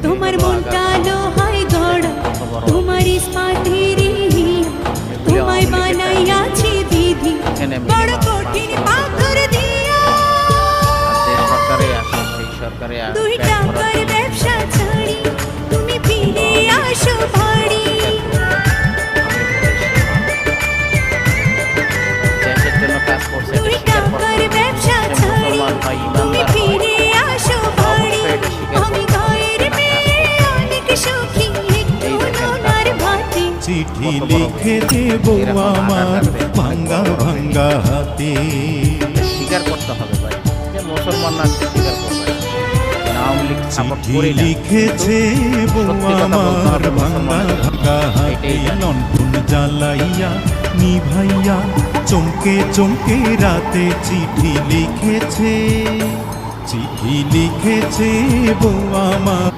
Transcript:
তোমার মনটা লোহায় গড়া, তোমার ইস্পাতের হিয়া, তোমায় বানাইয়াছি বিধি বড় কঠিন পাথর দিয়া। দুই টাকার ব্যবসা ছাড়ি তুমি ফিরে আসো বাড়ি। দুই টাকার ব্যবসা ছাড়ি তুমি ফিরে আসো বাড়ি। আমি গায়ের মেয়ে অনেক সুখী একটু নোনার ভাতে। চিঠি লিখে দেবো আমার ভাঙ্গা ভাঙ্গা হাতে। স্বীকার করতে হবে ভাই, যে মুসলমান না সে স্বীকার করবে না। আওয়ামী লীগ সাপোর্ট করি না, লিখেছে বউ আমার ভাঙ্গা ভাঙ্গা হাতে। লণ্ঠন জ্বালাইয়া নিভাইয়া চমকে চমকে রাতে চিঠি লিখেছে। চিঠি লিখেছে বউ আমার